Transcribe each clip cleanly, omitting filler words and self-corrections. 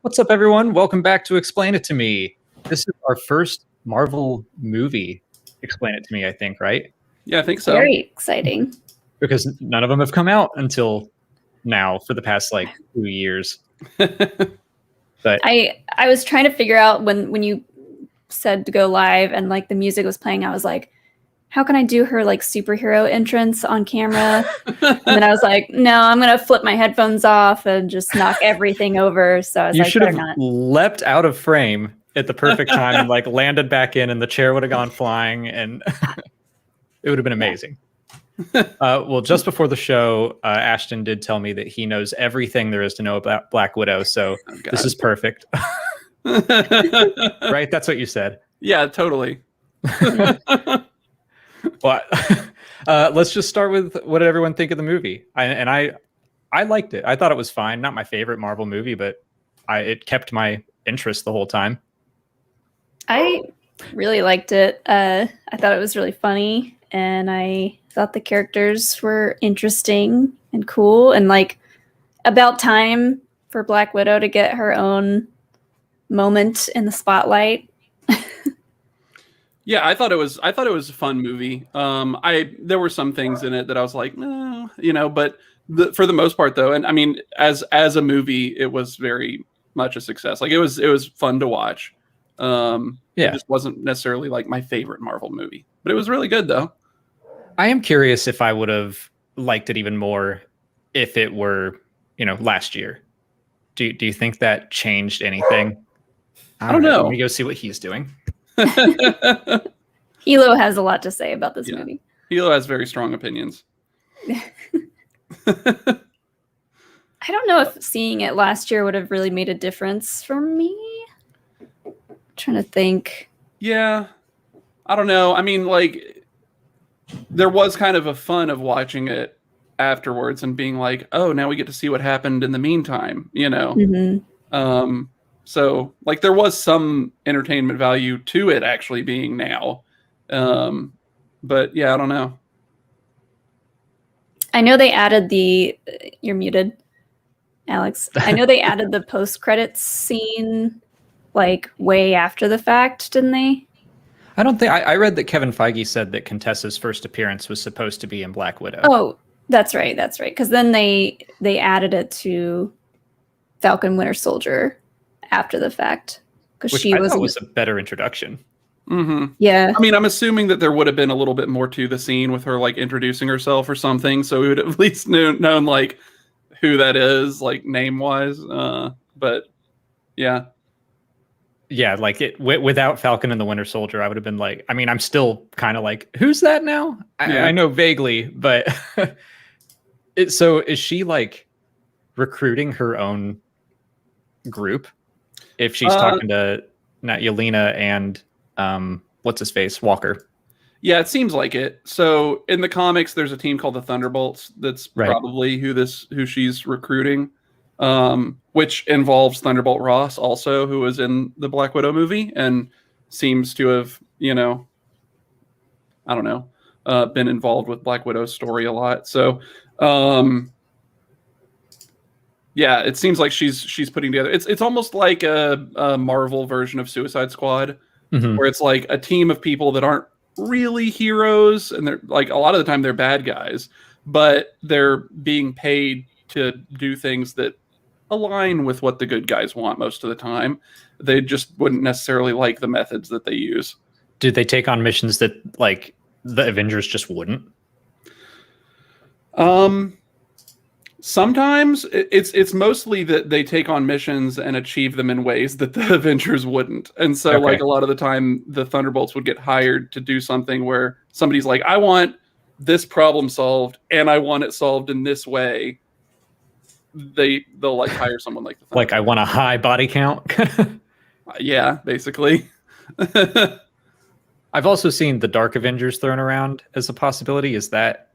What's up, everyone? Welcome back to Explain It to Me. This is our first Marvel movie. Explain It to Me, I think, right? Yeah, I think so. Very exciting. Because none of them have come out until now for the past 2 years. But I was trying to figure out when you said to go live and the music was playing, I was like, how can I do her superhero entrance on camera? And then I was like, no, I'm gonna flip my headphones off and just knock everything over. So I was you like, should have not. leapt out of frame at the perfect time and landed back in, and the chair would have gone flying, and it would have been amazing. Well, just before the show, Ashton did tell me that he knows everything there is to know about Black Widow, so this is perfect. Right? That's what you said. Yeah, totally. Well, let's just start with what did everyone think of the movie? I liked it. I thought it was fine. Not my favorite Marvel movie, but it kept my interest the whole time. I really liked it. I thought it was really funny, and I thought the characters were interesting and cool, and about time for Black Widow to get her own moment in the spotlight. Yeah, I thought it was a fun movie. There were some things in it that I was like, no, but for the most part though, and I mean, as a movie, it was very much a success. It was fun to watch. It just wasn't necessarily my favorite Marvel movie, but it was really good though. I am curious if I would have liked it even more if it were, last year. Do you think that changed anything? I don't know. Let me go see what he's doing. Hilo has a lot to say about this movie. Hilo has very strong opinions. I don't know if seeing it last year would have really made a difference for me. I'm trying to think. Yeah, I don't know. I mean, there was kind of a fun of watching it afterwards and being like, oh, now we get to see what happened in the meantime, Mm-hmm. So there was some entertainment value to it actually being now. But yeah, I don't know. I know they added you're muted, Alex. I know they added the post-credits scene way after the fact, didn't they? I don't think I read that Kevin Feige said that Contessa's first appearance was supposed to be in Black Widow. Oh, that's right. Because then they added it to Falcon Winter Soldier after the fact, because she was a better introduction. Mm-hmm. Yeah. I mean, I'm assuming that there would have been a little bit more to the scene with her introducing herself or something, so we would have at least known who that is, name wise. But yeah. Yeah, without Falcon and the Winter Soldier, I would have been I mean, I'm still kind of who's that now? I know vaguely, but so is she recruiting her own group? If she's talking to not Yelena and what's his face, Walker. Yeah, it seems like it. So in the comics, there's a team called the Thunderbolts. That's probably who she's recruiting, which involves Thunderbolt Ross also, who was in the Black Widow movie and seems to have, I don't know, been involved with Black Widow's story a lot. So, yeah, it seems like she's putting together. It's almost like a Marvel version of Suicide Squad, where it's a team of people that aren't really heroes, and they're a lot of the time they're bad guys, but they're being paid to do things that align with what the good guys want most of the time. They just wouldn't necessarily like the methods that they use. Did they take on missions that the Avengers just wouldn't? Sometimes it's mostly that they take on missions and achieve them in ways that the Avengers wouldn't. And so a lot of the time the Thunderbolts would get hired to do something where somebody's like, I want this problem solved and I want it solved in this way. They'll hire someone like the Thunderbolts. I want a high body count. Yeah, basically. I've also seen the Dark Avengers thrown around as a possibility. Is that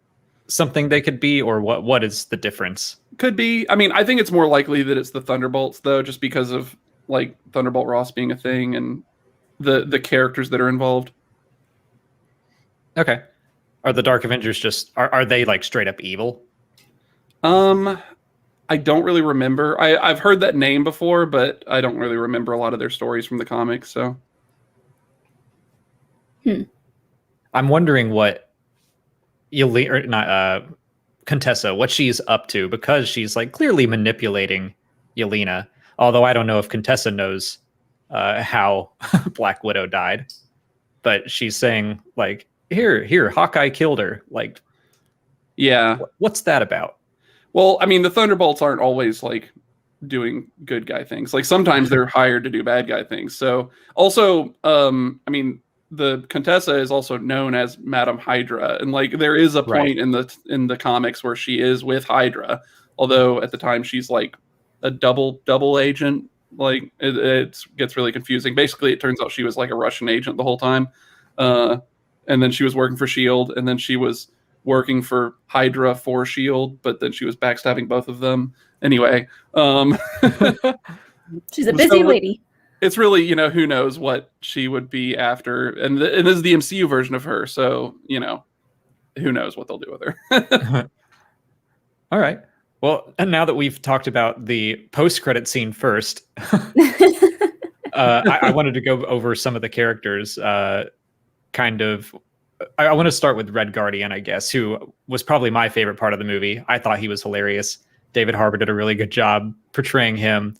something they could be, or what is the difference? Could be. I mean, I think it's more likely that it's the Thunderbolts though, just because of Thunderbolt Ross being a thing and the characters that are involved. Okay. Are the Dark Avengers are they straight up evil? I don't really remember. I've heard that name before, but I don't really remember a lot of their stories from the comics. So, I'm wondering what Yelena, or not Contessa, what she's up to, because she's like clearly manipulating Yelena. Although I don't know if Contessa knows how Black Widow died, but she's saying like, here, Hawkeye killed her. Like, yeah, what's that about? Well, I mean, the Thunderbolts aren't always like doing good guy things. Like sometimes they're hired to do bad guy things. So also, I mean, the Contessa is also known as Madam Hydra, and like there is a point in the comics where she is with Hydra, although at the time she's like a double agent. Like it gets really confusing. Basically, it turns out she was like a Russian agent the whole time, and then she was working for Shield, and then she was working for Hydra for Shield, but then she was backstabbing both of them. Anyway, she's a busy lady. It's really, who knows what she would be after, and this is the MCU version of her, so who knows what they'll do with her. All right. Well, and now that we've talked about the post-credit scene first, I wanted to go over some of the characters. I want to start with Red Guardian, I guess, who was probably my favorite part of the movie. I thought he was hilarious. David Harbour did a really good job portraying him.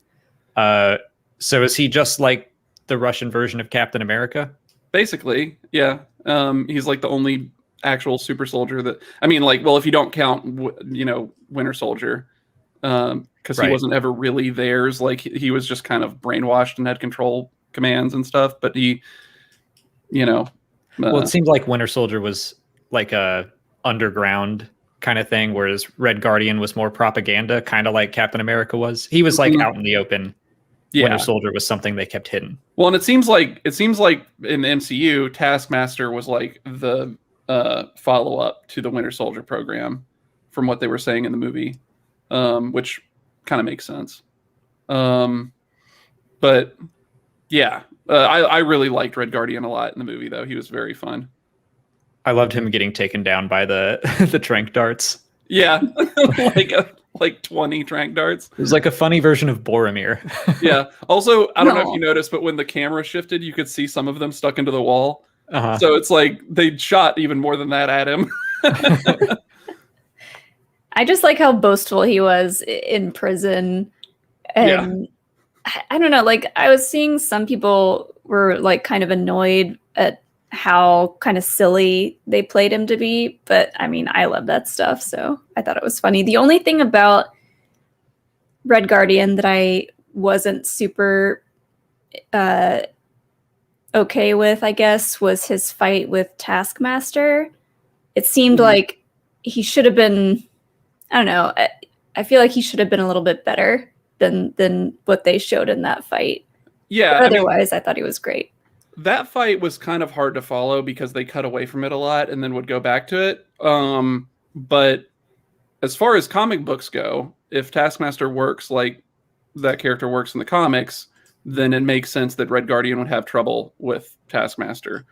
So is he just like the Russian version of Captain America? Basically, yeah. He's like the only actual super soldier that, I mean, like, well, if you don't count, Winter Soldier, because he wasn't ever really theirs. Like he was just kind of brainwashed and had control commands and stuff. But he, well, it seemed like Winter Soldier was like a underground kind of thing, whereas Red Guardian was more propaganda, kind of like Captain America was. He was like out in the open. Yeah. Winter Soldier was something they kept hidden. Well, and it seems like in the MCU, Taskmaster was like the follow-up to the Winter Soldier program, from what they were saying in the movie, which kind of makes sense. But yeah, I really liked Red Guardian a lot in the movie, though. He was very fun. I loved him getting taken down by the the trank darts. Yeah, like 20 trank darts. It was like a funny version of Boromir. Yeah. Also, I don't know if you noticed, but when the camera shifted, you could see some of them stuck into the wall. Uh-huh. So it's like they shot even more than that at him. I just like how boastful he was in prison. And I don't know, like I was seeing some people were like kind of annoyed at how kind of silly they played him to be, but I mean, I love that stuff, so I thought it was funny. The only thing about Red Guardian that I wasn't super okay with, I guess, was his fight with Taskmaster. It seemed like he should have been, I don't know, I feel like he should have been a little bit better than what they showed in that fight. Yeah. But otherwise, I thought he was great. That fight was kind of hard to follow because they cut away from it a lot and then would go back to it. But as far as comic books go, if Taskmaster works like that character works in the comics, then it makes sense that Red Guardian would have trouble with Taskmaster.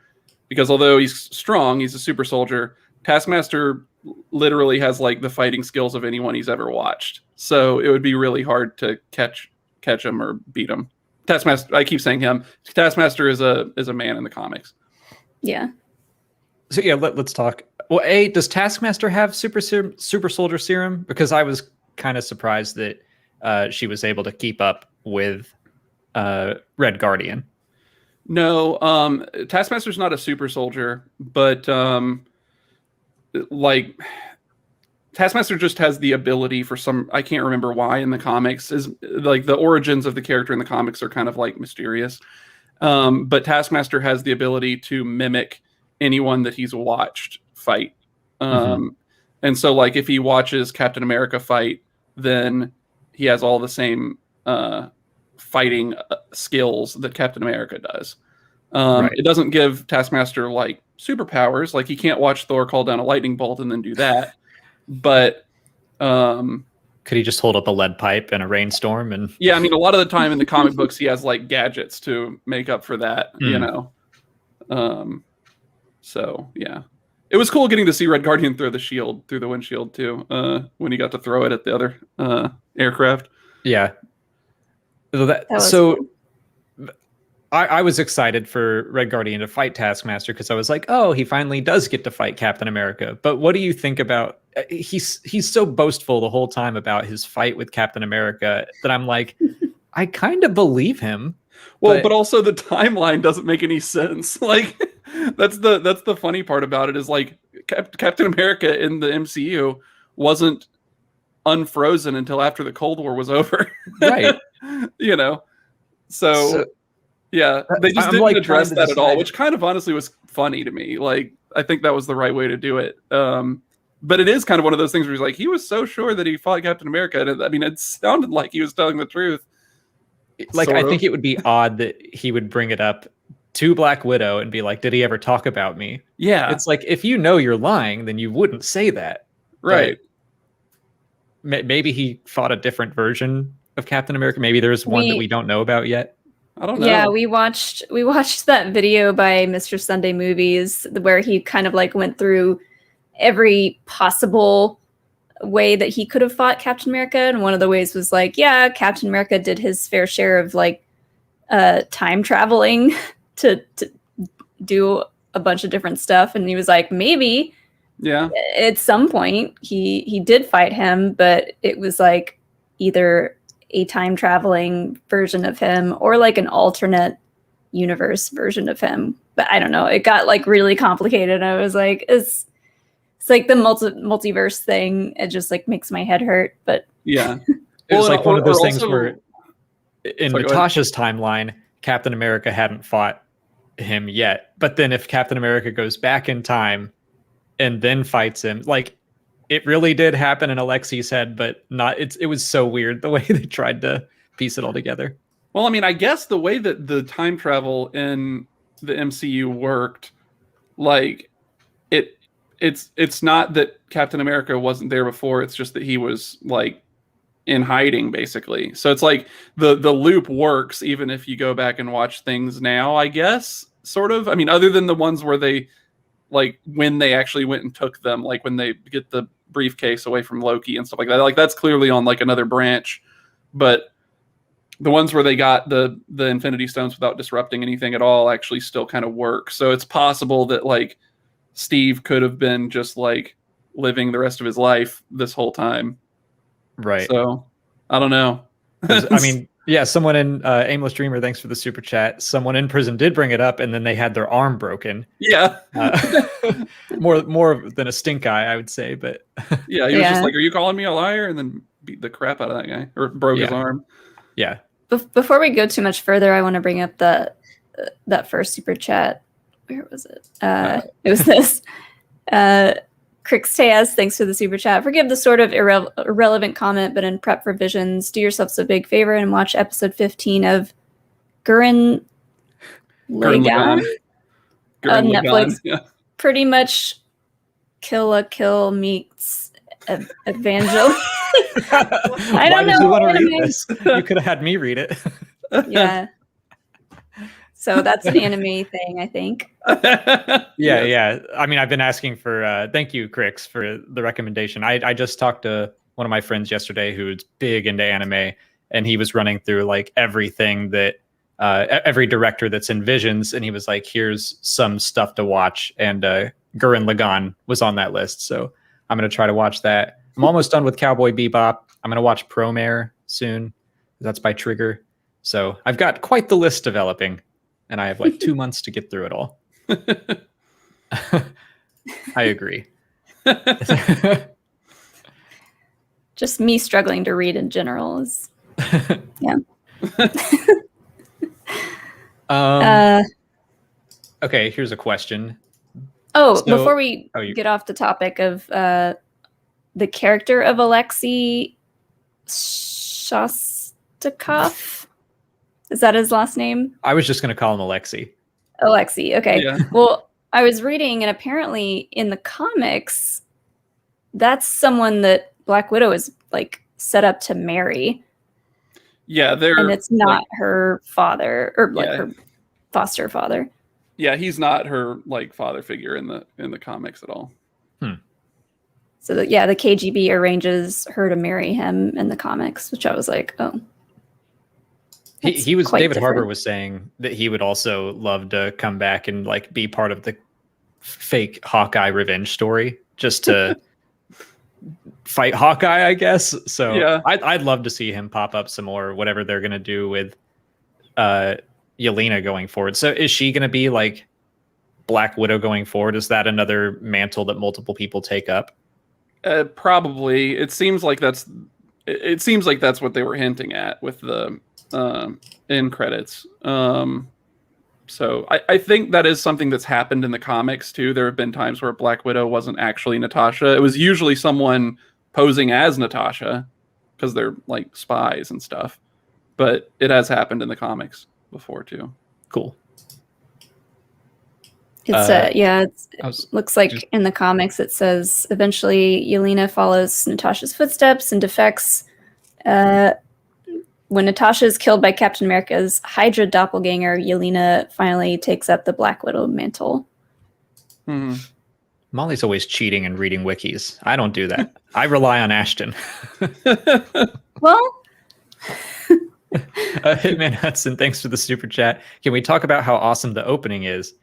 Because although he's strong, he's a super soldier, Taskmaster literally has like the fighting skills of anyone he's ever watched. So it would be really hard to catch him or beat him. Taskmaster, I keep saying him. Taskmaster is a man in the comics. Yeah. So yeah, let's talk. Well, does Taskmaster have super soldier serum? Because I was kind of surprised that she was able to keep up with Red Guardian. No, Taskmaster's not a super soldier, but like Taskmaster just has the ability for some, I can't remember why in the comics, is like the origins of the character in the comics are kind of like mysterious. But Taskmaster has the ability to mimic anyone that he's watched fight. And so like if he watches Captain America fight, then he has all the same fighting skills that Captain America does. It doesn't give Taskmaster like superpowers. Like he can't watch Thor call down a lightning bolt and then do that. But could he just hold up a lead pipe in a rainstorm? And yeah, I mean, a lot of the time in the comic books, he has like gadgets to make up for that, you know. So yeah, it was cool getting to see Red Guardian throw the shield through the windshield too. When he got to throw it at the other aircraft. Yeah. Cool. I was excited for Red Guardian to fight Taskmaster because I was like, oh, he finally does get to fight Captain America. But what do you think about he's so boastful the whole time about his fight with Captain America that I'm like, I kind of believe him. Well, but also the timeline doesn't make any sense. Like that's the funny part about it is like Captain America in the MCU wasn't unfrozen until after the Cold War was over. Right. You know. So yeah, they just didn't address that at all, which kind of honestly was funny to me. Like, I think that was the right way to do it. But it is kind of one of those things where he's like, he was so sure that he fought Captain America. And I mean, it sounded like he was telling the truth. Like, I think it would be odd that he would bring it up to Black Widow and be like, did he ever talk about me? Yeah. It's like, if you know you're lying, then you wouldn't say that. Right. But maybe he fought a different version of Captain America. Maybe there's one that we don't know about yet. I don't know. Yeah, we watched that video by Mr. Sunday Movies where he kind of like went through every possible way that he could have fought Captain America, and one of the ways was like, yeah, Captain America did his fair share of like time traveling to do a bunch of different stuff, and he was like, maybe at some point he did fight him, but it was like either a time traveling version of him or like an alternate universe version of him. But I don't know. It got like really complicated. I was like, it's like the multiverse thing. It just like makes my head hurt. But yeah, it was like one of those things where in Natasha's timeline, Captain America hadn't fought him yet. But then if Captain America goes back in time and then fights him, like, it really did happen in Alexi's head, but not. It was so weird the way they tried to piece it all together. Well, I mean, I guess the way that the time travel in the MCU worked, like it's not that Captain America wasn't there before. It's just that he was like in hiding, basically. So it's like the loop works even if you go back and watch things now. I guess sort of. I mean, other than the ones where they like when they actually went and took them, like when they get the briefcase away from Loki and stuff like that. Like that's clearly on like another branch, but the ones where they got the Infinity Stones without disrupting anything at all actually still kind of work. So it's possible that like Steve could have been just like living the rest of his life this whole time. Right. So I don't know. I mean, yeah, someone in Aimless Dreamer, thanks for the super chat. Someone in prison did bring it up, and then they had their arm broken. Yeah. More than a stink eye, I would say. But yeah, he was just like, "Are you calling me a liar?" And then beat the crap out of that guy, or broke his arm. Yeah. Before we go too much further, I want to bring up that first super chat. Where was it? It was this. Crixteas, thanks for the super chat. Forgive the sort of irrelevant comment, but in prep for Visions, do yourselves a big favor and watch episode 15 of Gurren Lagann on Netflix. Yeah. Pretty much Kill la Kill meets Evangel. I don't know. You want to read this? You could have had me read it. Yeah. So that's an anime thing, I think. Yeah. I mean, I've been asking for, thank you, Crix, for the recommendation. I just talked to one of my friends yesterday who's big into anime, and he was running through like everything that, every director that's in Visions, and he was like, here's some stuff to watch. And Gurren Lagann was on that list. So I'm going to try to watch that. I'm almost done with Cowboy Bebop. I'm going to watch Promare soon. That's by Trigger. So I've got quite the list developing. And I have like 2 months to get through it all. I agree. Just me struggling to read in general is, yeah. Okay, here's a question. Before we get off the topic of the character of Alexei Shostakov. Is that his last name? I was just going to call him Alexei. Alexei, okay. Yeah. Well, I was reading, and apparently in the comics, that's someone that Black Widow is like set up to marry. Yeah, and it's not her father or like her foster father. Yeah, he's not her like father figure in the comics at all. So the KGB arranges her to marry him in the comics, which I was like, oh. He was David different. Harbour was saying that he would also love to come back and like be part of the fake Hawkeye revenge story, just to fight Hawkeye, I guess. So Yeah. I'd love to see him pop up some more, whatever they're gonna do with Yelena going forward. So is she gonna be like Black Widow going forward? Is that another mantle that multiple people take up? Probably. It seems like that's what they were hinting at with the end credits. So I think that is something that's happened in the comics too. There have been times where Black Widow wasn't actually Natasha. It was usually someone posing as Natasha because they're like spies and stuff. But it has happened in the comics before too. Cool. It looks like in the comics it says eventually Yelena follows Natasha's footsteps and defects. When Natasha is killed by Captain America's Hydra doppelganger, Yelena finally takes up the Black Widow mantle. Mm-hmm. Molly's always cheating and reading wikis. I don't do that. I rely on Ashton. Well, Hitman Hudson, thanks for the super chat. Can we talk about how awesome the opening is?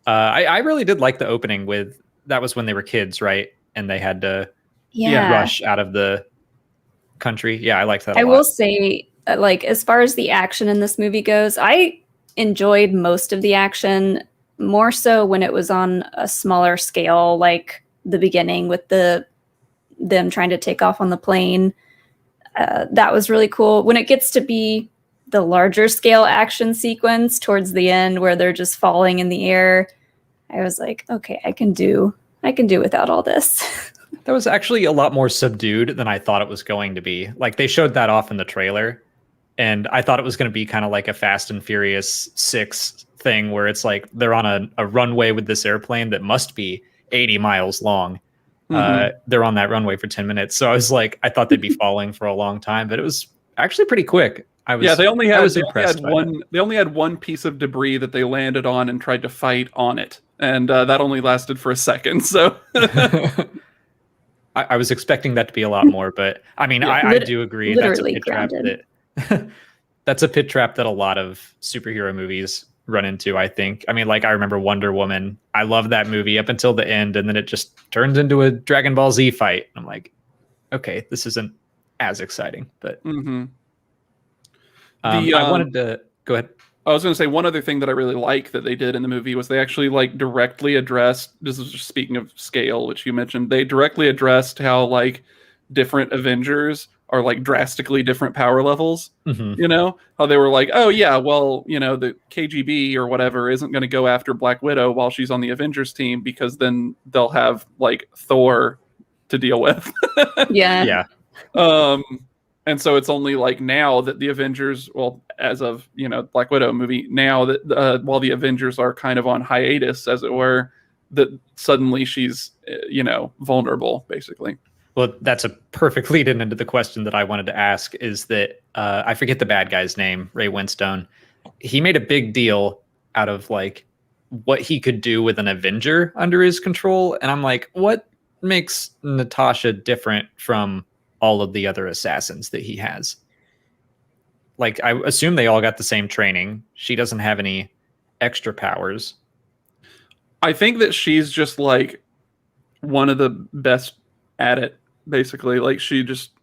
I really did like the opening that was when they were kids, right? And they had to rush out of the country. Yeah, I liked that a lot. I will say, like, as far as the action in this movie goes, I enjoyed most of the action, more so when it was on a smaller scale, like the beginning with them trying to take off on the plane. That was really cool. When it gets to be the larger scale action sequence towards the end where they're just falling in the air, I was like, okay, I can do without all this. That was actually a lot more subdued than I thought it was going to be. Like, they showed that off in the trailer, and I thought it was going to be kind of like a Fast and Furious 6 thing where it's like they're on a runway with this airplane that must be 80 miles long. Mm-hmm. They're on that runway for 10 minutes. So I was like, I thought they'd be falling for a long time, but it was actually pretty quick. They only had one piece of debris that they landed on and tried to fight on it. And that only lasted for a second. So I was expecting that to be a lot more, but I mean, I do agree that's a pit trap that's a pit trap that a lot of superhero movies run into, I think. I mean, like, I remember Wonder Woman. I love that movie up until the end, and then it just turns into a Dragon Ball Z fight. I'm like, okay, this isn't as exciting, but I wanted to go ahead. I was going to say one other thing that I really like that they did in the movie was they actually like directly addressed, this is just speaking of scale, which you mentioned, they directly addressed how like different Avengers are like drastically different power levels. Mm-hmm. You know, how they were like, oh yeah, well, you know, the KGB or whatever isn't going to go after Black Widow while she's on the Avengers team because then they'll have like Thor to deal with. Yeah. And so it's only like now that the Avengers, well, as of, you know, Black Widow movie, now that while the Avengers are kind of on hiatus, as it were, that suddenly she's, you know, vulnerable, basically. Well, that's a perfect lead in into the question that I wanted to ask is that I forget the bad guy's name, Ray Winstone. He made a big deal out of like what he could do with an Avenger under his control. And I'm like, what makes Natasha different from all of the other assassins that he has? Like, I assume they all got the same training. She doesn't have any extra powers. I think that she's just like one of the best at it, basically. Like, she just,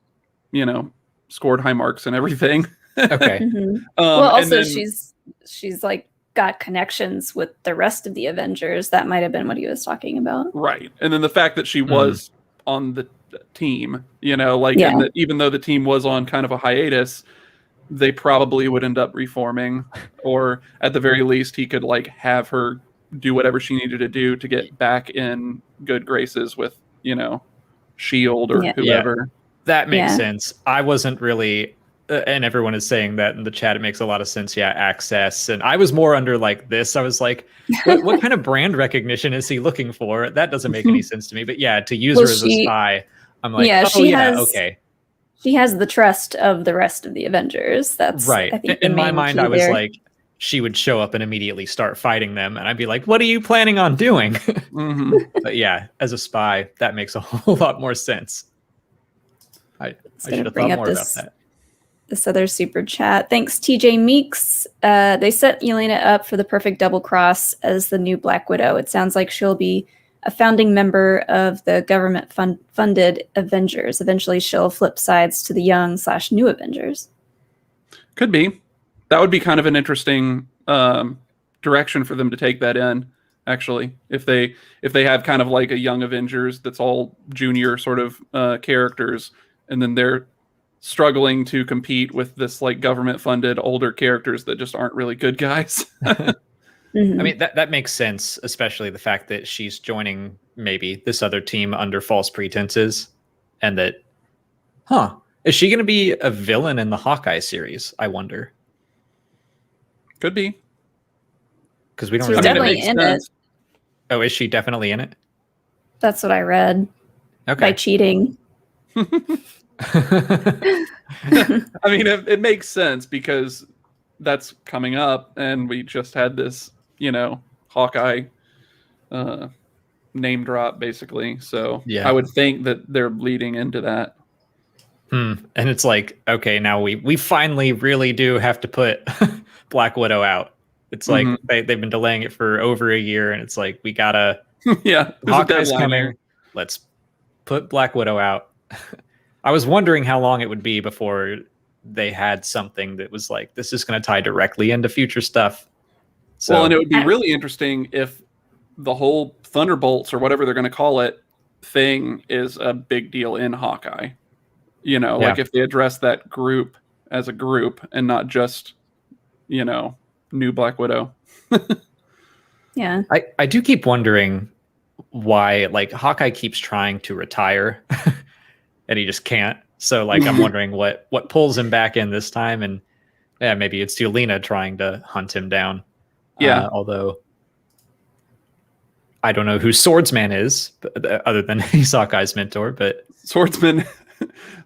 you know, scored high marks and everything. Okay. Mm-hmm. Well, also she's like got connections with the rest of the Avengers. That might have been what he was talking about. Right. And then the fact that she was on the team, you know, like, and even though the team was on kind of a hiatus, they probably would end up reforming, or at the very least he could like have her do whatever she needed to do to get back in good graces with, you know, Shield or whoever. That makes sense. I wasn't really and everyone is saying that in the chat. It makes a lot of sense. Access. And I was more under like this. I was like, what kind of brand recognition is he looking for? That doesn't make any sense to me. But to use her as a spy, I'm like, okay. She has the trust of the rest of the Avengers. That's right. I think in my mind, I was like, she would show up and immediately start fighting them, and I'd be like, what are you planning on doing? But yeah, as a spy, that makes a whole lot more sense. I should have thought more about that. This other super chat. Thanks, TJ Meeks. They set Yelena up for the perfect double cross as the new Black Widow. It sounds like she'll be a founding member of the government-funded Avengers. Eventually, she'll flip sides to the young/new Avengers. Could be. That would be kind of an interesting direction for them to take that in, actually. If they have kind of like a young Avengers that's all junior sort of characters, and then they're struggling to compete with this like government-funded older characters that just aren't really good guys. I mean, that makes sense, especially the fact that she's joining maybe this other team under false pretenses, and that, is she going to be a villain in the Hawkeye series? I wonder. Could be. Because we don't She's really definitely in it. Oh, is she definitely in it? That's what I read. Okay. By cheating. I mean, it makes sense because that's coming up, and we just had this, Hawkeye name drop, basically. So yeah. I would think that they're leading into that. And it's like, okay, now we finally really do have to put Black Widow out. It's like they've been delaying it for over a year, and it's like, we gotta. Yeah, Hawkeye's coming. Let's put Black Widow out. I was wondering how long it would be before they had something that was like, this is going to tie directly into future stuff. So, well, and it would be really interesting if the whole Thunderbolts or whatever they're going to call it thing is a big deal in Hawkeye. Like if they address that group as a group and not just, new Black Widow. Yeah. I do keep wondering why, like, Hawkeye keeps trying to retire and he just can't. So, like, I'm wondering what pulls him back in this time. And yeah, maybe it's Yelena trying to hunt him down. Yeah. Although I don't know who Swordsman is, other than he's Hawkeye's mentor. But Swordsman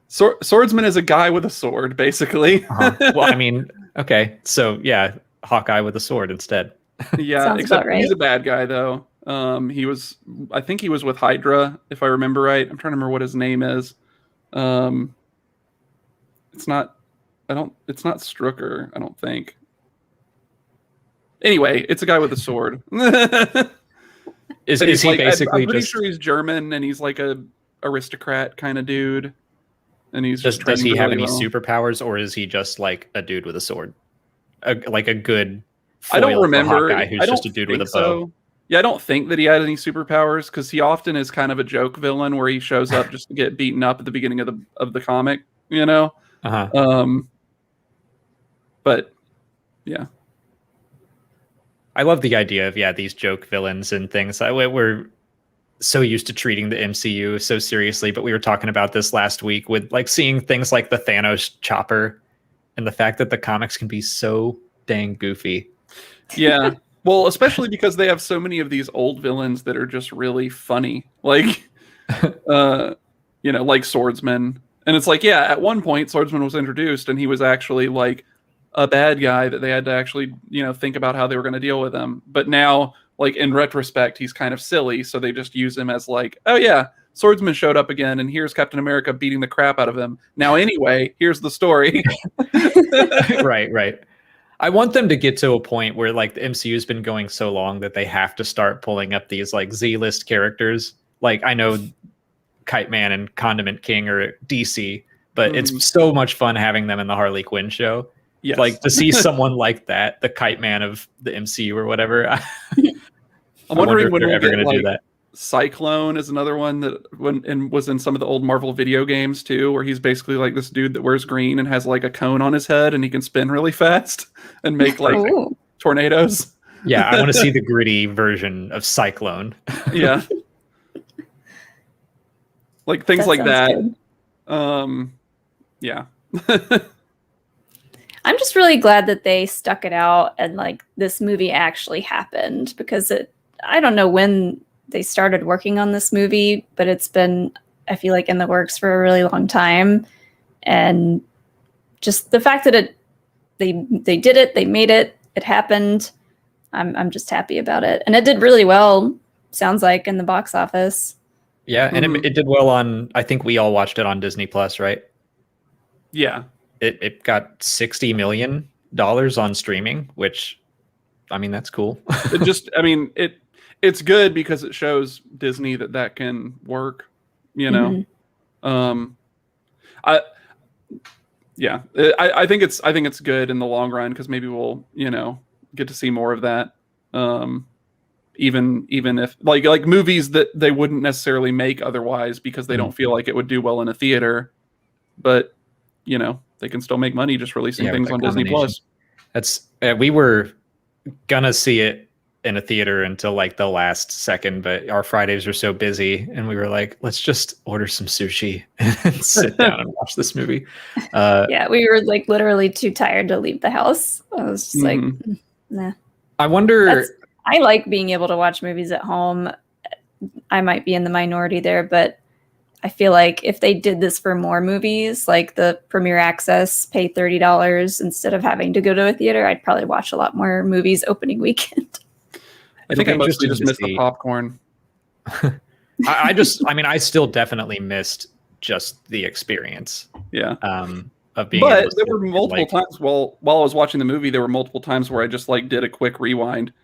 is a guy with a sword, basically. Well, I mean, okay, so yeah, Hawkeye with a sword instead. Yeah, except he's a bad guy though. I think he was with Hydra, if I remember right. I'm trying to remember what his name is. It's not Strucker, I don't think. Anyway, it's a guy with a sword. Is he like, basically I'm pretty sure he's German and he's like a aristocrat kind of dude. And he's just does he have any superpowers, or is he just like a dude with a sword? Like a good I don't remember. Hawkeye who's just a dude with a bow. So. Yeah, I don't think that he had any superpowers because he often is kind of a joke villain where he shows up just to get beaten up at the beginning of the comic, But yeah. I love the idea of these joke villains and things. We're so used to treating the MCU so seriously, but we were talking about this last week with like seeing things like the Thanos chopper and the fact that the comics can be so dang goofy. Yeah. Well, especially because they have so many of these old villains that are just really funny. Like like Swordsman. And it's like, yeah, at one point Swordsman was introduced and he was actually like a bad guy that they had to actually, think about how they were going to deal with him. But now, like in retrospect, he's kind of silly. So they just use him as like, oh yeah, Swordsman showed up again and here's Captain America beating the crap out of him. Now, anyway, here's the story. Right. I want them to get to a point where like the MCU has been going so long that they have to start pulling up these like Z-list characters. Like I know Kite Man and Condiment King are DC, but it's so much fun having them in the Harley Quinn show. Yes. Like to see someone like that, the Kite Man of the MCU or whatever. I'm wondering when they're ever going to do that. Cyclone is another one that was in some of the old Marvel video games too, where he's basically like this dude that wears green and has like a cone on his head and he can spin really fast and make like tornadoes. Yeah, I want to see the gritty version of Cyclone. Yeah. Like things like that. Yeah. I'm just really glad that they stuck it out and like this movie actually happened because I don't know when they started working on this movie, but it's been, I feel like, in the works for a really long time. And just the fact that they did it, they made it, it happened. I'm just happy about it. And it did really well, sounds like, in the box office. Yeah, and it did well on, I think we all watched it on Disney Plus, right? Yeah. It got $60 million on streaming, which, I mean, that's cool. It just, I mean, it's good because it shows Disney that can work, you know. I think it's good in the long run because maybe we'll, you know, get to see more of that. Even if like movies that they wouldn't necessarily make otherwise because they don't feel like it would do well in a theater, but you know, they can still make money just releasing things on Disney Plus. That's we were gonna see it in a theater until like the last second, but our Fridays are so busy, and we were like, let's just order some sushi and sit down and watch this movie. Yeah, we were like literally too tired to leave the house. I was just like, nah. I wonder. I like being able to watch movies at home. I might be in the minority there, but I feel like if they did this for more movies, like the Premiere Access, pay $30 instead of having to go to a theater, I'd probably watch a lot more movies opening weekend. I think I mostly just missed the popcorn. I still definitely missed just the experience. Yeah. Of being. But there were multiple times while I was watching the movie, there were multiple times where I just like did a quick rewind.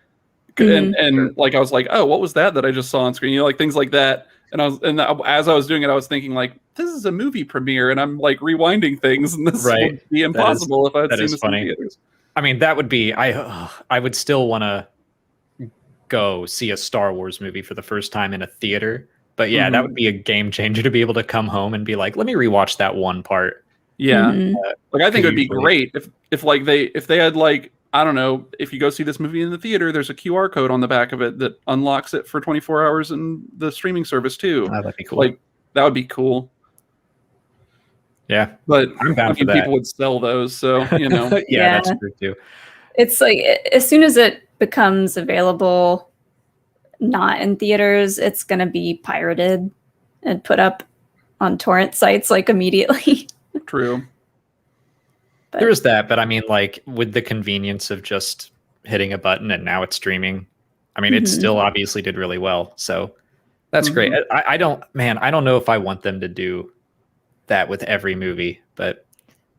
And like I was like, oh, what was that I just saw on screen? You know, like things like that. And as I was doing it, I was thinking like, this is a movie premiere, and I'm like rewinding things, and this would be impossible if I had seen this in theaters. I mean, that would be I would still want to go see a Star Wars movie for the first time in a theater, but yeah, that would be a game changer to be able to come home and be like, let me rewatch that one part. Yeah, like I think it would be great if they had like, I don't know, if you go see this movie in the theater, there's a QR code on the back of it that unlocks it for 24 hours in the streaming service too. Oh, that'd be cool. Like that would be cool. Yeah, but I'm down for that. People would sell those, so you know. Yeah, that's true too. It's like as soon as it becomes available, not in theaters, it's gonna be pirated and put up on torrent sites like immediately. True. There's that, but I mean, like with the convenience of just hitting a button and now it's streaming, I mean, it still obviously did really well. So that's great. I don't know if I want them to do that with every movie, but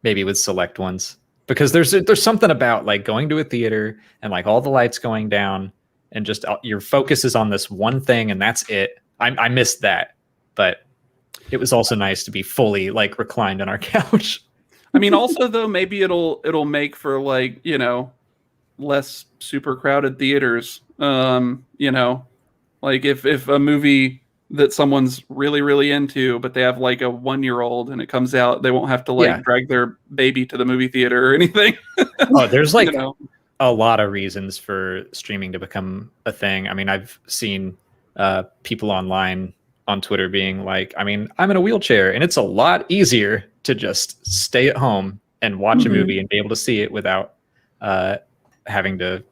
maybe with select ones, because there's something about like going to a theater and like all the lights going down and just your focus is on this one thing and that's it. I missed that, but it was also nice to be fully like reclined on our couch. I mean, also though, maybe it'll make for like, you know, less super crowded theaters. You know, like if a movie that someone's really, really into, but they have like a 1-year-old and it comes out, they won't have to like drag their baby to the movie theater or anything. Oh, there's like a lot of reasons for streaming to become a thing. I mean, I've seen people online on Twitter being like, I mean, I'm in a wheelchair and it's a lot easier to just stay at home and watch a movie and be able to see it without having to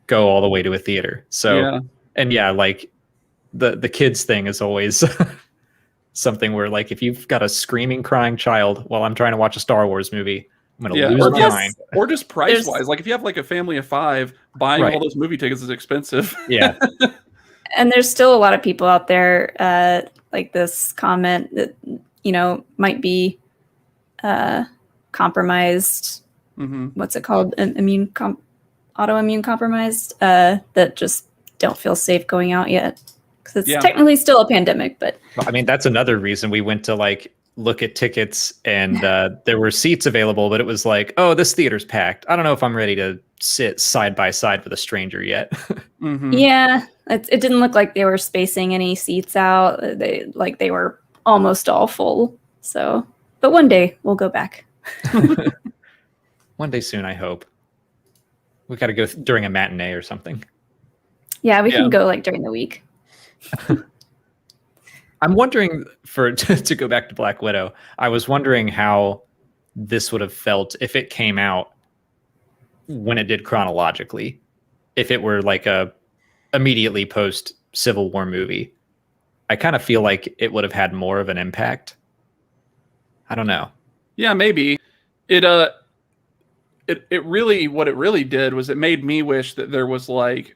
go all the way to a theater. So, and yeah, like the kids thing is always something where like, if you've got a screaming, crying child while I'm trying to watch a Star Wars movie, I'm going to lose my mind. Or just price wise, like if you have like a family of 5, buying all those movie tickets is expensive. Yeah. And there's still a lot of people out there, like this comment that, you know, might be compromised. What's it called? Autoimmune compromised, that just don't feel safe going out yet. Because it's technically still a pandemic, but I mean, that's another reason we went to like look at tickets and there were seats available, but it was like, oh, this theater's packed. I don't know if I'm ready to sit side by side with a stranger yet. Yeah, it didn't look like they were spacing any seats out. They were almost all full. So, but one day we'll go back. One day soon, I hope. We got to go during a matinee or something. Yeah, we can go like during the week. I'm wondering, to go back to Black Widow, I was wondering how this would have felt if it came out when it did chronologically. If it were like a immediately post Civil War movie, I kind of feel like it would have had more of an impact. I don't know. Yeah, maybe. It it really, what it really did was it made me wish that there was like,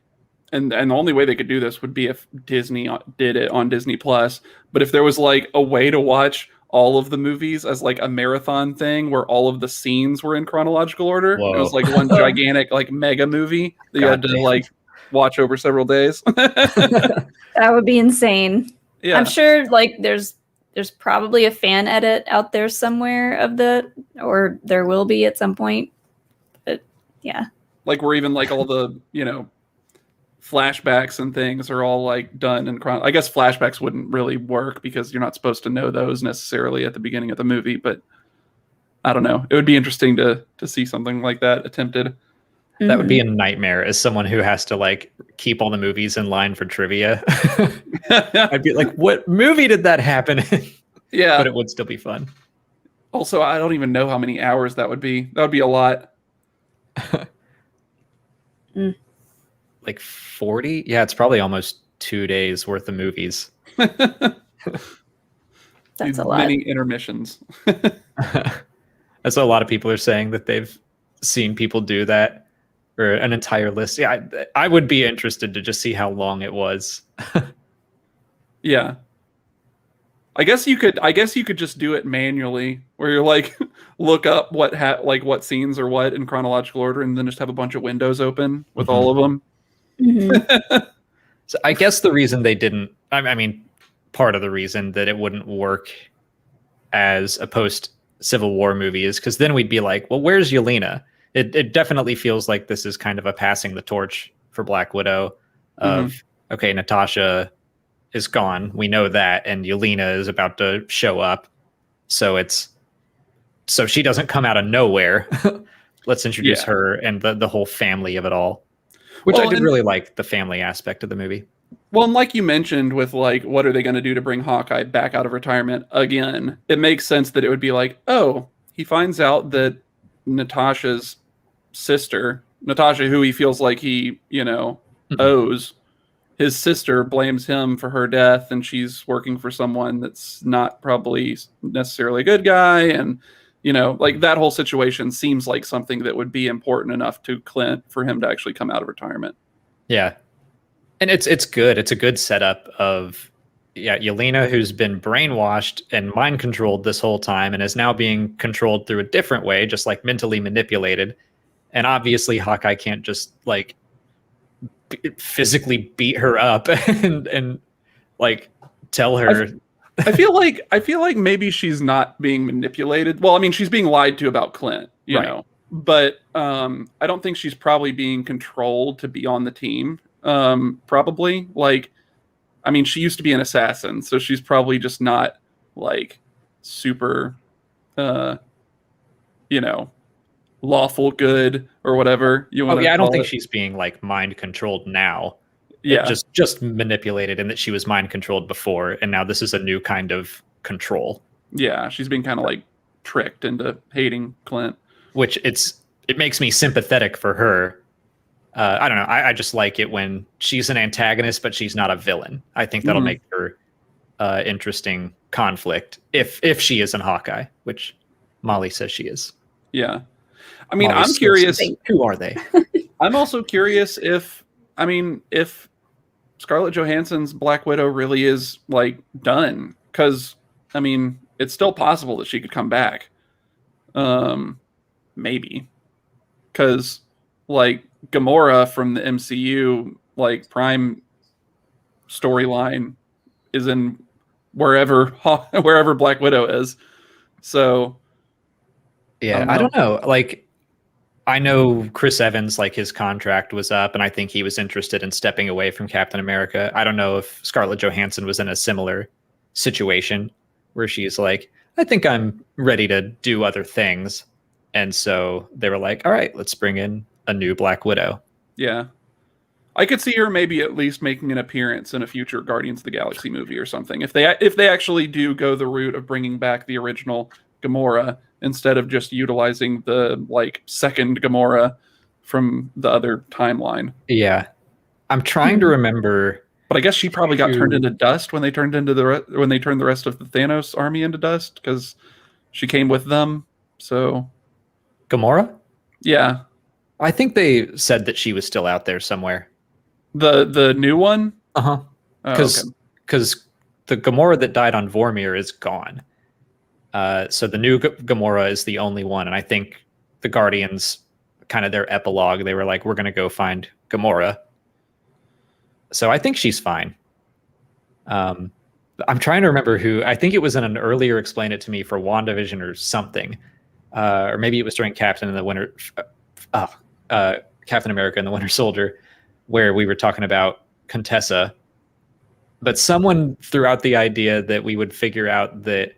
and the only way they could do this would be if Disney did it on Disney Plus. But if there was like a way to watch all of the movies as like a marathon thing where all of the scenes were in chronological order, Whoa. it was like one gigantic like mega movie that you had to like watch over several days. That would be insane. Yeah. I'm sure like there's probably a fan edit out there somewhere of or there will be at some point. But yeah. Like where even like all the, flashbacks and things are all like done in I guess flashbacks wouldn't really work because you're not supposed to know those necessarily at the beginning of the movie, but I don't know. It would be interesting to see something like that attempted. That would be a nightmare as someone who has to like keep all the movies in line for trivia. I'd be like, what movie did that happen in? Yeah. But it would still be fun. Also, I don't even know how many hours that would be. That would be a lot. Like 40? Yeah, it's probably almost 2 days worth of movies. That's a lot. Many intermissions. That's what a lot of people are saying, that they've seen people do that, or an entire list. Yeah, I would be interested to just see how long it was. Yeah. I guess you could just do it manually, where you're like look up what scenes are what in chronological order, and then just have a bunch of windows open with all of them. Mm-hmm. So I guess the reason they didn't, I mean, part of the reason that it wouldn't work as a post-Civil War movie is because then we'd be like, well, where's Yelena? It definitely feels like this is kind of a passing the torch for Black Widow of, okay, Natasha is gone. We know that. And Yelena is about to show up. So she doesn't come out of nowhere. Let's introduce her and the whole family of it all. Which I did really like the family aspect of the movie. Well, and like you mentioned with like, what are they going to do to bring Hawkeye back out of retirement again? It makes sense that it would be like, oh, he finds out that Natasha's sister, Natasha, who he feels like he, owes, his sister blames him for her death, and she's working for someone that's not probably necessarily a good guy. And, like that whole situation seems like something that would be important enough to Clint for him to actually come out of retirement. Yeah. And it's good. It's a good setup of, Yelena, who's been brainwashed and mind controlled this whole time and is now being controlled through a different way, just like mentally manipulated. And obviously Hawkeye can't just like physically beat her up and like tell her. I feel like maybe she's not being manipulated. Well, I mean, she's being lied to about Clint, you know, but I don't think she's probably being controlled to be on the team. Probably like, I mean, she used to be an assassin, so she's probably just not like super, lawful good or whatever you want. I don't think she's being like mind controlled now. Yeah, just manipulated, and that she was mind controlled before, and now this is a new kind of control. Yeah, she's being kind of like tricked into hating Clint, which it makes me sympathetic for her. I don't know. I just like it when she's an antagonist, but she's not a villain. I think that'll make her interesting conflict if she is in Hawkeye, which Molly says she is. Yeah, I mean, Molly's I'm curious. Who are they? I'm also curious if Scarlett Johansson's Black Widow really is like done, because I mean, it's still possible that she could come back. Maybe because like Gamora from the MCU, like Prime storyline is in wherever Black Widow is. So yeah, I don't know. Like, I know Chris Evans, like his contract was up, and I think he was interested in stepping away from Captain America. I don't know if Scarlett Johansson was in a similar situation where she's like, I think I'm ready to do other things. And so they were like, all right, let's bring in a new Black Widow. Yeah. I could see her maybe at least making an appearance in a future Guardians of the Galaxy movie or something. If they actually do go the route of bringing back the original Gamora instead of just utilizing the like second Gamora from the other timeline. Yeah. I'm trying to remember, but I guess she probably got turned into dust when they turned the rest of the Thanos army into dust, because she came with them. So Gamora? Yeah. I think they said that she was still out there somewhere. The new one? Uh-huh. Because the Gamora that died on Vormir is gone. So the new Gamora is the only one. And I think the Guardians, kind of their epilogue, they were like, we're going to go find Gamora. So I think she's fine. I'm trying to remember who. I think it was in an earlier Explain It to Me for WandaVision or something. Or maybe it was during Captain America and the Winter Soldier, where we were talking about Contessa. But someone threw out the idea that we would figure out that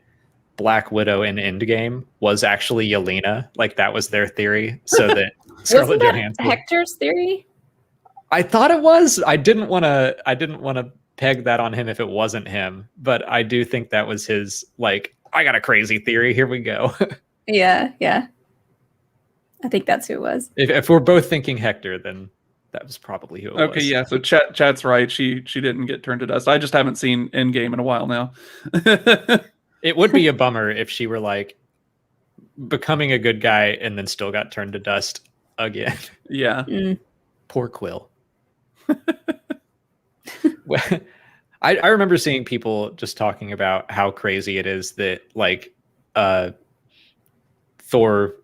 Black Widow in Endgame was actually Yelena. Like that was their theory. So that Scarlett Johansson. Hector's theory? I thought it was. I didn't want to peg that on him if it wasn't him, but I do think that was his, like, I got a crazy theory. Here we go. Yeah. I think that's who it was. If we're both thinking Hector, then that was probably who it was. Okay, yeah. So chat's right. She didn't get turned to dust. I just haven't seen Endgame in a while now. It would be a bummer if she were like becoming a good guy and then still got turned to dust again. Yeah. Poor Quill. I remember seeing people just talking about how crazy it is that like Thor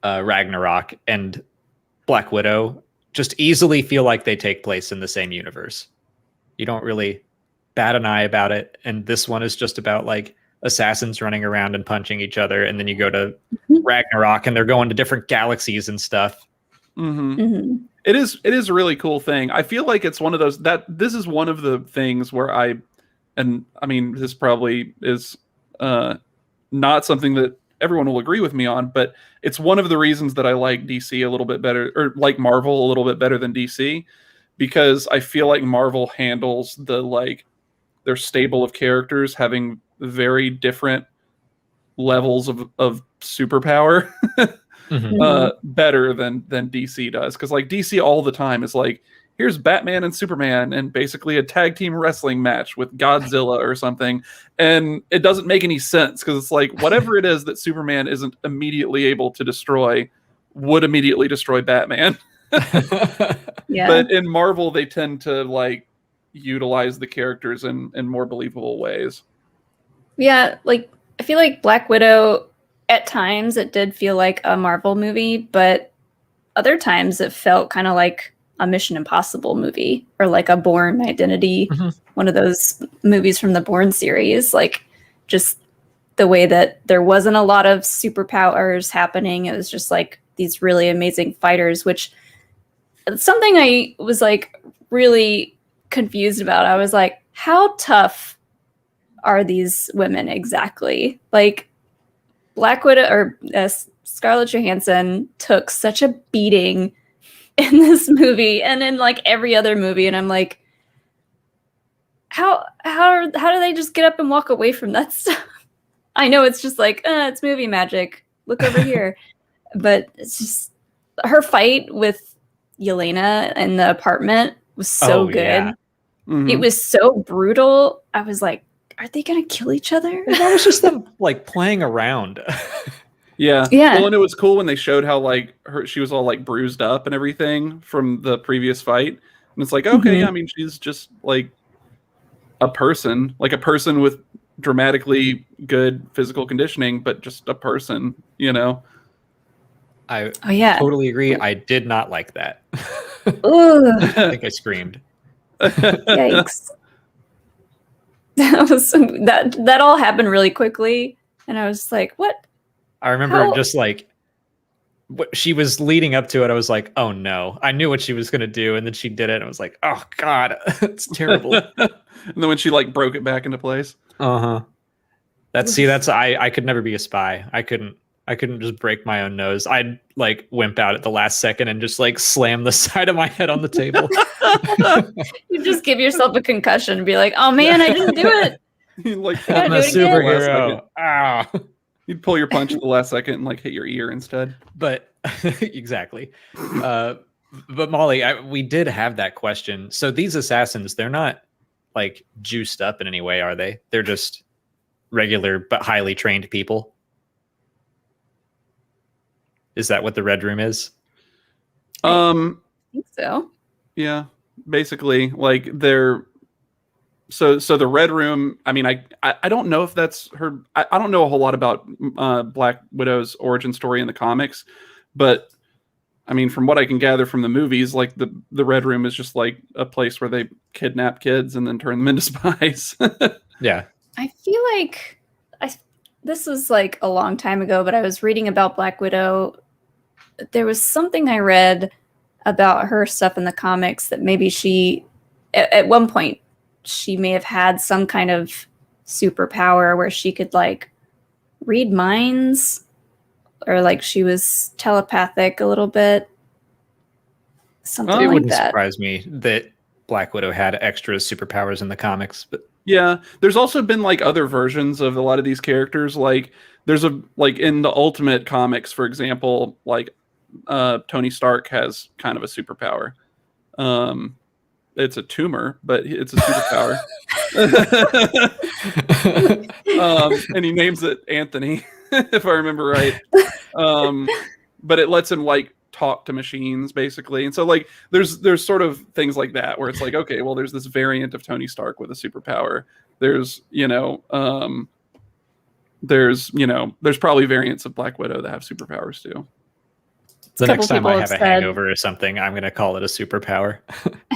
Ragnarok and Black Widow just easily feel like they take place in the same universe. You don't really bat an eye about it. And this one is just about like assassins running around and punching each other. And then you go to Ragnarok and they're going to different galaxies and stuff. It is a really cool thing. I feel like it's one of those this is one of the things where this probably is not something that everyone will agree with me on, but it's one of the reasons that I like DC a little bit better, or like Marvel a little bit better than DC, because I feel like Marvel handles their stable of characters having very different levels of superpower better than DC does. Because like DC all the time is like, here's Batman and Superman and basically a tag team wrestling match with Godzilla or something, and it doesn't make any sense because it's like whatever it is that Superman isn't immediately able to destroy would immediately destroy Batman. Yeah. But in Marvel they tend to like utilize the characters in more believable ways. Yeah, like I feel like Black Widow at times it did feel like a Marvel movie, but other times it felt kind of like a Mission Impossible movie or like a Bourne Identity, one of those movies from the Bourne series. Like just the way that there wasn't a lot of superpowers happening. It was just like these really amazing fighters, which something I was like really confused about. I was like, how tough are these women exactly? Like Black Widow or Scarlett Johansson took such a beating in this movie and in like every other movie, and I'm like, how do they just get up and walk away from that stuff? I know it's just like it's movie magic, look over here, but it's just her fight with Yelena in the apartment was so good. Yeah. It was so brutal. I was like, are they gonna kill each other? That was just them like playing around. Yeah. Well, and it was cool when they showed how like she was all like bruised up and everything from the previous fight. And it's like, okay, I mean, she's just like a person with dramatically good physical conditioning, but just a person, you know? I totally agree. I did not like that. I think I screamed. Yikes. That all happened really quickly. And I was just like, what? I remember just like what she was leading up to it. I was like, oh no, I knew what she was going to do. And then she did it. And I was like, oh God, it's terrible. And then when she like broke it back into place. I could never be a spy. I couldn't just break my own nose. I'd like wimp out at the last second and just like slam the side of my head on the table. You just give yourself a concussion and be like, oh man, I didn't do it. You like I'm a superhero. Ah. You'd pull your punch at the last second and like hit your ear instead. But exactly. But Molly, we did have that question. So these assassins, they're not like juiced up in any way, are they? They're just regular but highly trained people. Is that what the Red Room is? I think so. Yeah, basically, like they're so the Red Room. I mean, I don't know if that's her. I don't know a whole lot about Black Widow's origin story in the comics, but I mean, from what I can gather from the movies, like the Red Room is just like a place where they kidnap kids and then turn them into spies. Yeah. I feel like this was like a long time ago, but I was reading about Black Widow. There was something I read about her stuff in the comics that maybe she, at one point, she may have had some kind of superpower where she could like read minds, or like she was telepathic a little bit. Something It like wouldn't that. surprise me that Black Widow had extra superpowers in the comics, but Yeah, there's also been like other versions of a lot of these characters. Like there's like in the Ultimate comics, for example, like Tony Stark has kind of a superpower. It's a tumor, but it's a superpower. And he names it Anthony, if I remember right. But it lets him like talk to machines basically, and so like there's sort of things like that where it's like, okay, well, there's this variant of Tony Stark with a superpower. There's there's probably variants of Black Widow that have superpowers too. the A next couple time I people have a have said- hangover or something, I'm going to call it a superpower.